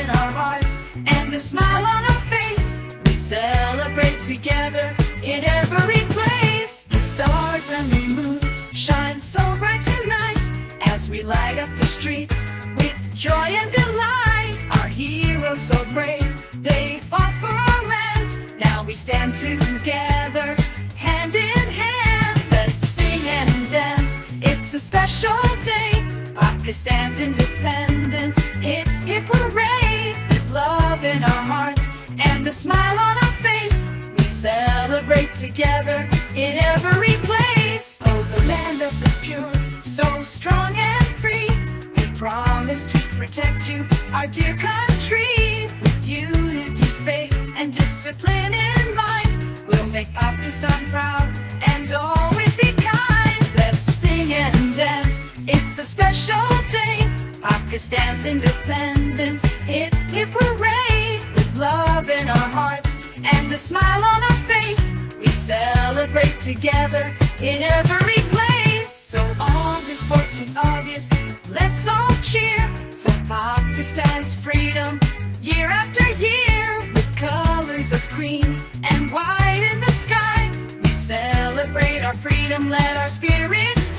in our hearts and a smile on our face. We celebrate together in every place. The stars and the moon shine so bright tonight as we light up the streets with joy and delight. Our heroes so brave, they fought for our land. Now we stand together, hand in hand. Let's sing and dance, it's a special day. Pakistan's independence, hip hip hooray. With love in our hearts and a smile on our face, we celebrate together in every place. Oh, the land of the pure, so strong and free. We promise to protect you, our dear country. With unity, faith, and discipline in mind, we'll make Pakistan proud and always be kind. Let's sing and dance, it's a special day. Pakistan's independence, hip hip hooray. With love in our hearts and a smile on our face, we celebrate together in every place. So on this 14th August, let's all cheer for Pakistan's freedom year after year. With colors of green and white in the sky, we celebrate our freedom, let our spirits